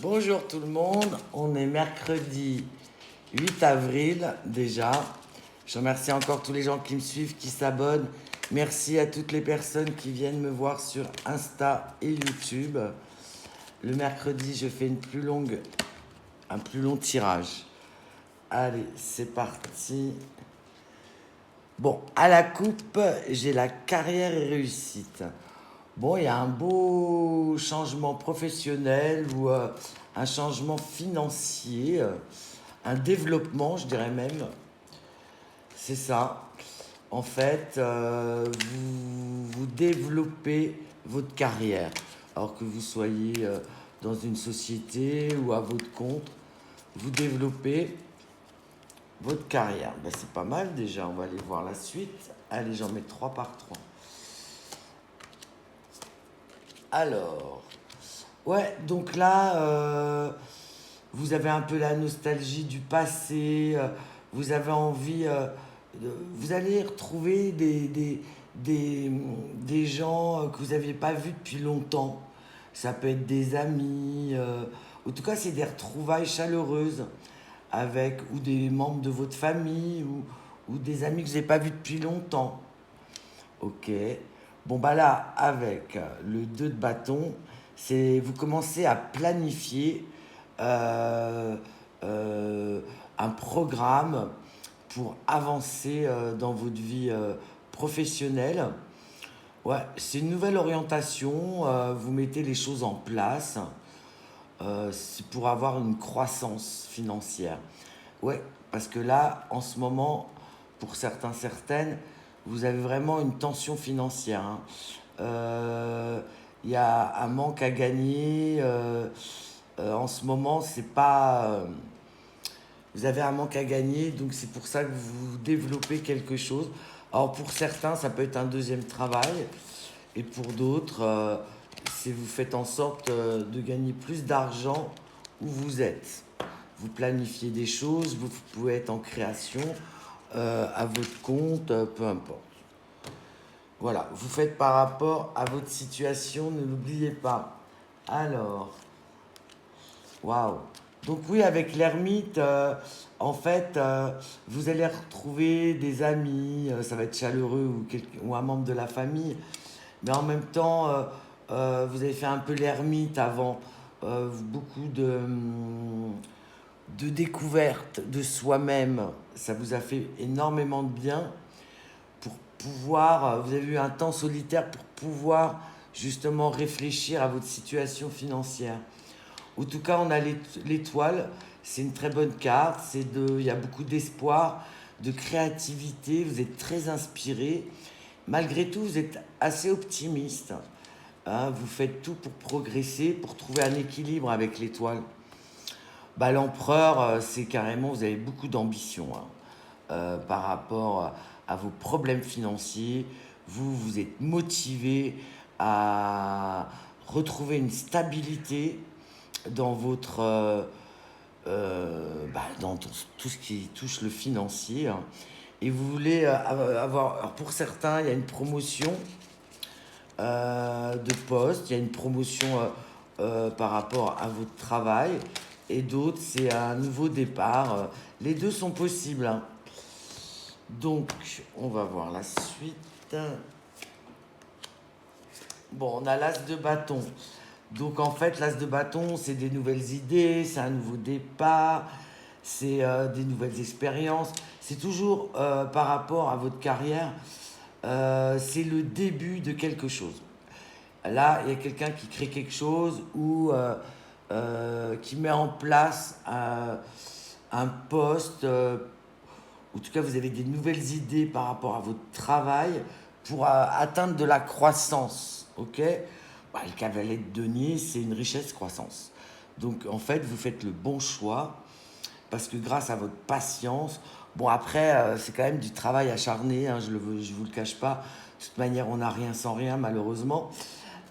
Bonjour tout le monde, on est mercredi 8 avril déjà. Je remercie encore tous les gens qui me suivent, qui s'abonnent. Merci à toutes les personnes qui viennent me voir sur Insta et YouTube. Le mercredi, je fais un plus long tirage. Allez, c'est parti. Bon, à la coupe, j'ai la carrière et réussite. Bon, il y a un beau changement professionnel ou un changement financier, un développement, je dirais même. C'est ça. En fait, vous développez votre carrière. Alors que vous soyez dans une société ou à votre compte, vous développez votre carrière. Ben, c'est pas mal déjà, on va aller voir la suite. Allez, j'en mets 3 par 3. Alors, ouais, donc là, vous avez un peu la nostalgie du passé, vous avez envie, vous allez retrouver des gens que vous n'aviez pas vus depuis longtemps. Ça peut être des amis, en tout cas, c'est des retrouvailles chaleureuses avec ou des membres de votre famille ou des amis que vous n'avez pas vus depuis longtemps. Ok. Bon, bah là, avec le 2 de bâton, c'est vous commencez à planifier euh, euh, un programme pour avancer dans votre vie professionnelle. Ouais, c'est une nouvelle orientation. Vous mettez les choses en place. C'est pour avoir une croissance financière. Ouais, parce que là, en ce moment, pour certains, certaines, vous avez vraiment une tension financière, hein. Il y a un manque à gagner. En ce moment, c'est pas. Vous avez un manque à gagner, donc c'est pour ça que vous développez quelque chose. Alors pour certains, ça peut être un deuxième travail, et pour d'autres, c'est vous faites en sorte de gagner plus d'argent où vous êtes. Vous planifiez des choses, vous pouvez être en création, à votre compte, peu importe. Voilà, vous faites par rapport à votre situation, ne l'oubliez pas. Alors, waouh. Donc oui, avec l'ermite, en fait, vous allez retrouver des amis, ça va être chaleureux ou un membre de la famille, mais en même temps, vous avez fait un peu l'ermite avant, beaucoup de découvertes de soi-même, ça vous a fait énormément de bien pour pouvoir, vous avez eu un temps solitaire pour pouvoir justement réfléchir à votre situation financière. En tout cas, on a l'étoile, c'est une très bonne carte, il y a beaucoup d'espoir, de créativité, vous êtes très inspiré. Malgré tout, vous êtes assez optimiste, hein, vous faites tout pour progresser, pour trouver un équilibre avec l'étoile. Bah, l'empereur, c'est carrément, vous avez beaucoup d'ambition, hein, par rapport à vos problèmes financiers. Vous êtes motivé à retrouver une stabilité dans votre dans tout ce qui touche le financier, hein. Et vous voulez avoir, alors pour certains, il y a une promotion de poste, il y a une promotion par rapport à votre travail, et d'autres, c'est un nouveau départ. Les deux sont possibles, hein. Donc, on va voir la suite. Bon, on a l'as de bâton. Donc, en fait, l'as de bâton, c'est des nouvelles idées, c'est un nouveau départ, c'est des nouvelles expériences. C'est toujours par rapport à votre carrière, c'est le début de quelque chose. Là, il y a quelqu'un qui crée quelque chose ou qui met en place un poste. En tout cas, vous avez des nouvelles idées par rapport à votre travail pour atteindre de la croissance. Ok. Bah, le cavalier de denier, c'est une richesse croissance. Donc, en fait, vous faites le bon choix parce que grâce à votre patience, bon, après, c'est quand même du travail acharné, hein, je vous le cache pas. De toute manière, on n'a rien sans rien, malheureusement.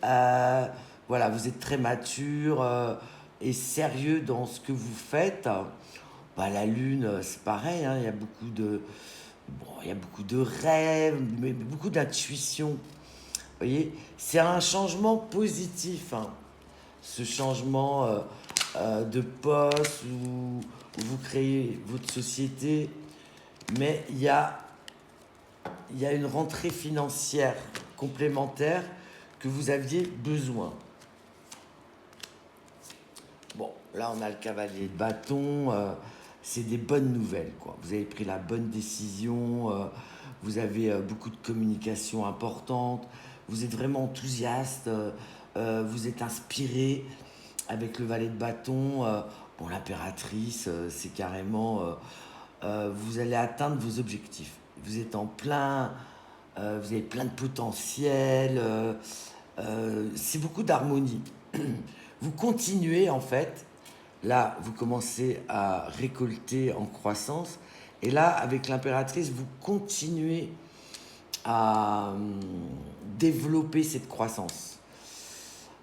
Euh, voilà, vous êtes très mature et sérieux dans ce que vous faites. Bah, la lune, c'est pareil, hein, il y a beaucoup de rêves, mais beaucoup d'intuition. Vous voyez, c'est un changement positif, hein. Ce changement de poste où vous créez votre société, mais il y a une rentrée financière complémentaire que vous aviez besoin. Bon, là on a le cavalier de bâton, c'est des bonnes nouvelles, quoi. Vous avez pris la bonne décision, vous avez beaucoup de communication importante, vous êtes vraiment enthousiaste, vous êtes inspiré avec le valet de bâton. Bon, l'impératrice, c'est carrément, vous allez atteindre vos objectifs. Vous êtes en plein, vous avez plein de potentiel, c'est beaucoup d'harmonie. Vous continuez en fait, là vous commencez à récolter en croissance, et là avec l'impératrice vous continuez à développer cette croissance.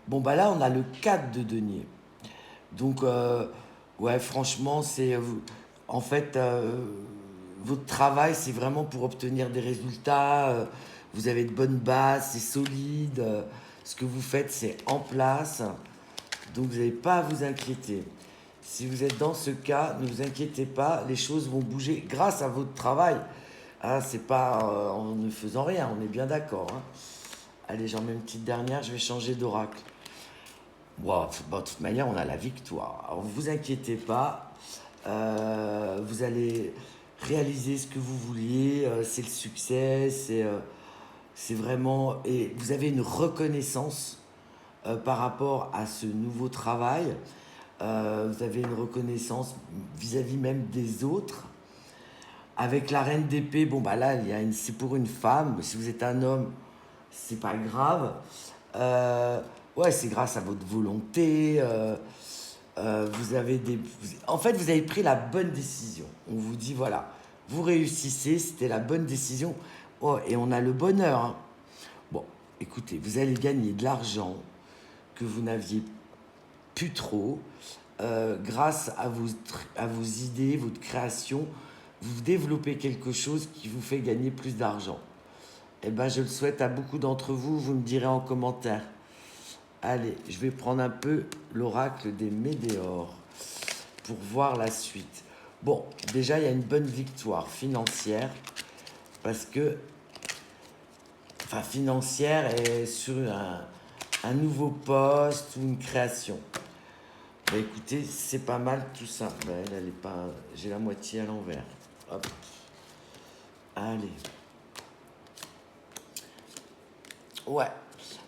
Bon bah là on a le 4 de denier, donc ouais franchement c'est en fait votre travail c'est vraiment pour obtenir des résultats, vous avez de bonnes bases, c'est solide, ce que vous faites c'est en place. Donc vous n'avez pas à vous inquiéter. Si vous êtes dans ce cas, ne vous inquiétez pas, les choses vont bouger grâce à votre travail. Hein, c'est pas en ne faisant rien, on est bien d'accord. Hein. Allez, j'en mets une petite dernière, je vais changer d'oracle. Bon, de toute manière, on a la victoire. Alors, ne vous inquiétez pas, vous allez réaliser ce que vous vouliez, c'est le succès, c'est vraiment... Et vous avez une reconnaissance par rapport à ce nouveau travail. Vous avez une reconnaissance vis-à-vis même des autres. Avec la reine d'épée, bon bah là, c'est pour une femme. Si vous êtes un homme, c'est pas grave. Ouais, c'est grâce à votre volonté. Vous avez en fait, vous avez pris la bonne décision. On vous dit, voilà, vous réussissez, c'était la bonne décision. Oh, et on a le bonheur. Hein. Bon, écoutez, vous allez gagner de l'argent que vous n'aviez plus trop, grâce à vos idées, votre création, vous développez quelque chose qui vous fait gagner plus d'argent. Eh ben, je le souhaite à beaucoup d'entre vous, vous me direz en commentaire. Allez, je vais prendre un peu l'oracle des météores pour voir la suite. Bon, déjà, il y a une bonne victoire financière, parce que, enfin, financière et sur un nouveau poste ou une création. Bah écoutez, c'est pas mal tout ça. Bah, elle est pas... J'ai la moitié à l'envers. Hop. Allez. Ouais.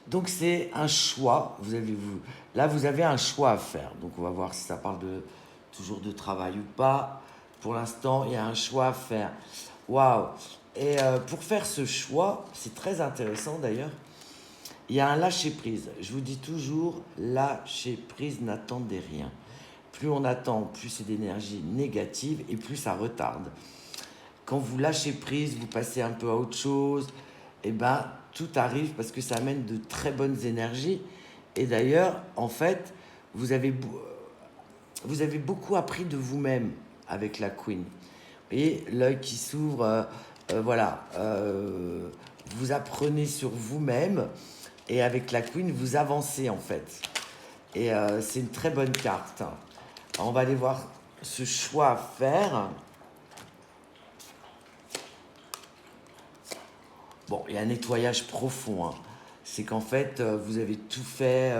Donc c'est un choix. Là, vous avez un choix à faire. Donc on va voir si ça parle toujours de travail ou pas. Pour l'instant, il y a un choix à faire. Waouh. Et pour faire ce choix, c'est très intéressant d'ailleurs. Il y a un lâcher-prise. Je vous dis toujours, lâcher-prise, n'attendez rien. Plus on attend, plus c'est d'énergie négative et plus ça retarde. Quand vous lâchez prise, vous passez un peu à autre chose, et ben tout arrive parce que ça amène de très bonnes énergies. Et d'ailleurs, en fait, vous avez beaucoup appris de vous-même avec la Queen. Vous voyez, l'œil qui s'ouvre, voilà. Vous apprenez sur vous-même. Et avec la Queen, vous avancez en fait. Et c'est une très bonne carte. Alors, on va aller voir ce choix à faire. Bon, il y a un nettoyage profond. Hein. C'est qu'en fait, vous avez tout fait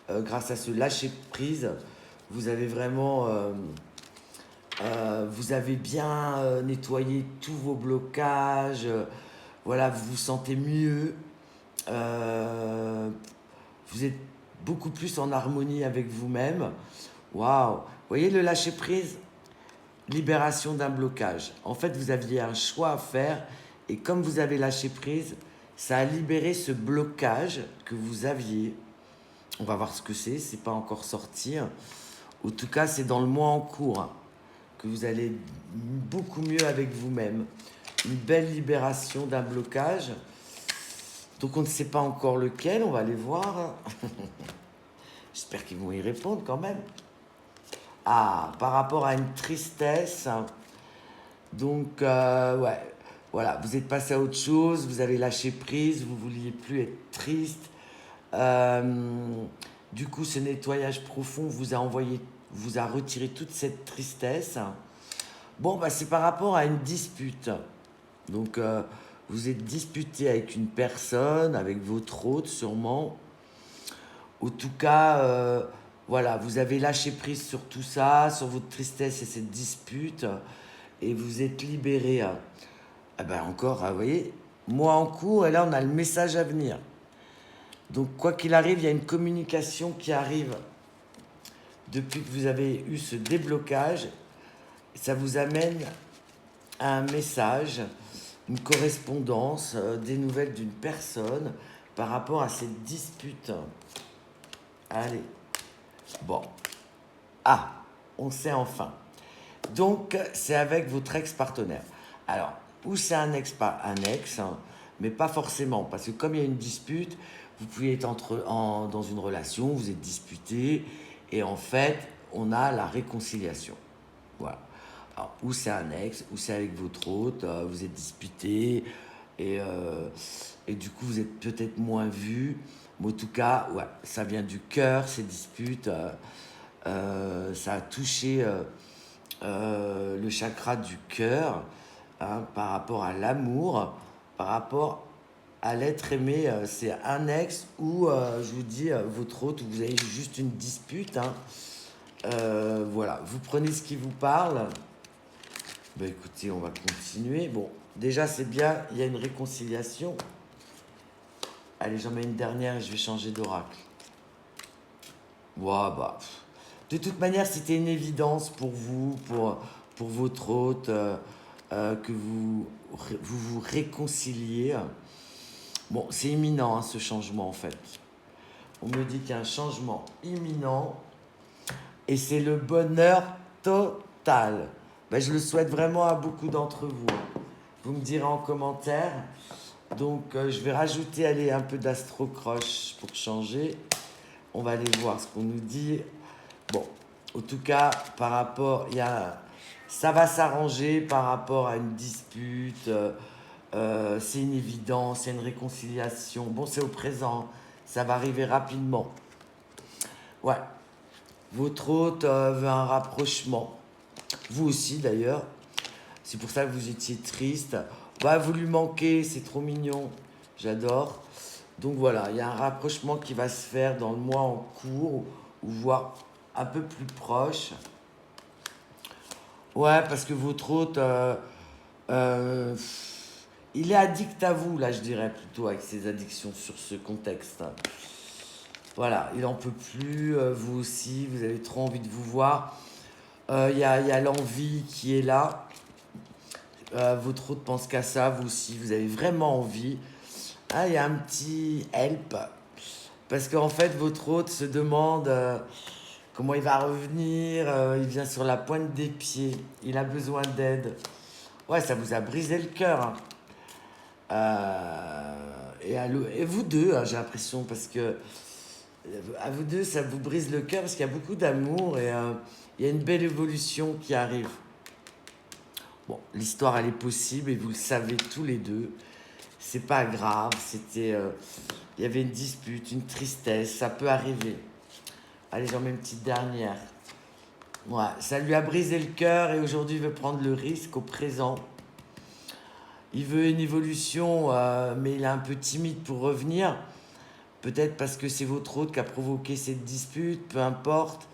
grâce à ce lâcher-prise. Vous avez vraiment... vous avez bien nettoyé tous vos blocages. Voilà, vous vous sentez mieux. Vous êtes beaucoup plus en harmonie avec vous-même. Waouh! Vous voyez le lâcher-prise? Libération d'un blocage. En fait, vous aviez un choix à faire et comme vous avez lâché prise, ça a libéré ce blocage que vous aviez. On va voir ce que c'est pas encore sorti. En tout cas, c'est dans le mois en cours hein, que vous allez beaucoup mieux avec vous-même. Une belle libération d'un blocage. Donc on ne sait pas encore lequel, on va aller voir. J'espère qu'ils vont y répondre quand même. Ah, par rapport à une tristesse. Donc, ouais, voilà, vous êtes passé à autre chose, vous avez lâché prise, vous ne vouliez plus être triste. Du coup, ce nettoyage profond vous a retiré toute cette tristesse. Bon, bah, c'est par rapport à une dispute. Donc, vous êtes disputé avec une personne, avec votre hôte sûrement. En tout cas, voilà, vous avez lâché prise sur tout ça, sur votre tristesse et cette dispute, et vous êtes libéré. Ah ben encore, vous voyez, mois en cours, et là on a le message à venir. Donc quoi qu'il arrive, il y a une communication qui arrive depuis que vous avez eu ce déblocage. Ça vous amène à un message, une correspondance, des nouvelles d'une personne par rapport à cette dispute. Allez, bon. Ah, on sait enfin. Donc, c'est avec votre ex-partenaire. Alors, ou c'est un ex, pas un ex, hein, mais pas forcément, parce que comme il y a une dispute, vous pouvez être dans une relation, vous êtes disputé, et en fait, on a la réconciliation. Voilà. Alors, ou c'est un ex, ou c'est avec votre hôte, vous êtes disputé, et du coup, vous êtes peut-être moins vu. Mais en tout cas, ouais, ça vient du cœur, ces disputes. Ça a touché le chakra du cœur, hein, par rapport à l'amour, par rapport à l'être aimé. C'est un ex ou, je vous dis, votre hôte, où vous avez juste une dispute. Hein. Voilà, vous prenez ce qui vous parle. Ben écoutez, on va continuer. Bon, déjà c'est bien, il y a une réconciliation. Allez, j'en mets une dernière et je vais changer d'oracle. Ouah, bah. De toute manière, c'était une évidence pour vous, pour votre hôte, que vous réconciliez. Bon, c'est imminent, hein, ce changement, en fait. On me dit qu'il y a un changement imminent et c'est le bonheur total. Ben, je le souhaite vraiment à beaucoup d'entre vous. Vous me direz en commentaire. Donc, je vais rajouter, allez, un peu d'astro-croche pour changer. On va aller voir ce qu'on nous dit. Bon, en tout cas, par rapport, ça va s'arranger par rapport à une dispute. C'est une évidence, c'est une réconciliation. Bon, c'est au présent, ça va arriver rapidement. Ouais, votre hôte veut un rapprochement. Vous aussi d'ailleurs. C'est pour ça que vous étiez triste. Bah, vous lui manquez, c'est trop mignon. J'adore. Donc voilà, il y a un rapprochement qui va se faire dans le mois en cours, ou voire un peu plus proche. Ouais, parce que votre hôte, euh, il est addict à vous, là, je dirais plutôt, avec ses addictions sur ce contexte. Voilà, il en peut plus, vous aussi, vous avez trop envie de vous voir. Il y a l'envie qui est là. Votre hôte pense qu'à ça, vous aussi, vous avez vraiment envie. Ah, il y a un petit help. Parce qu'en fait, votre hôte se demande comment il va revenir. Il vient sur la pointe des pieds. Il a besoin d'aide. Ouais, ça vous a brisé le cœur. Hein. Et vous deux, hein, j'ai l'impression, parce que à vous deux, ça vous brise le cœur parce qu'il y a beaucoup d'amour et il y a une belle évolution qui arrive. Bon, l'histoire, elle est possible et vous le savez tous les deux. C'est pas grave, il y avait une dispute, une tristesse, ça peut arriver. Allez, j'en mets une petite dernière. Ouais, ça lui a brisé le cœur et aujourd'hui, il veut prendre le risque au présent. Il veut une évolution, mais il est un peu timide pour revenir. Peut-être parce que c'est votre hôte qui a provoqué cette dispute, peu importe.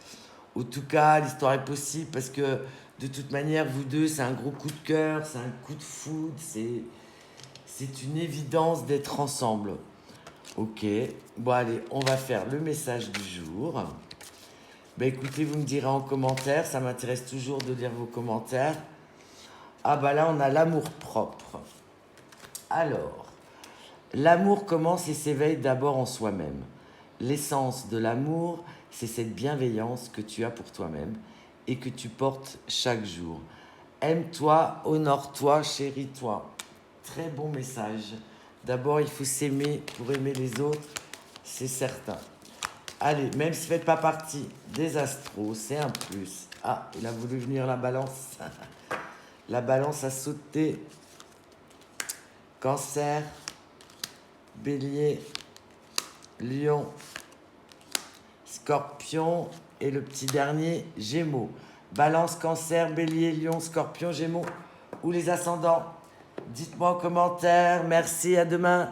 En tout cas, l'histoire est possible parce que de toute manière, vous deux, c'est un gros coup de cœur, c'est un coup de foudre, c'est une évidence d'être ensemble. Ok, bon allez, on va faire le message du jour. Ben écoutez, vous me direz en commentaire, ça m'intéresse toujours de lire vos commentaires. Ah bah là, on a l'amour propre. Alors, l'amour commence et s'éveille d'abord en soi-même. L'essence de l'amour, c'est cette bienveillance que tu as pour toi-même et que tu portes chaque jour. Aime-toi, honore-toi, chéris-toi. Très bon message. D'abord, il faut s'aimer pour aimer les autres, c'est certain. Allez, même si vous ne faites pas partie des astros, c'est un plus. Ah, il a voulu venir la balance. La balance a sauté. Cancer, Bélier, Lion, Scorpion et le petit dernier, Gémeaux. Balance, Cancer, Bélier, Lion, Scorpion, Gémeaux ou les ascendants. Dites-moi en commentaire. Merci, à demain.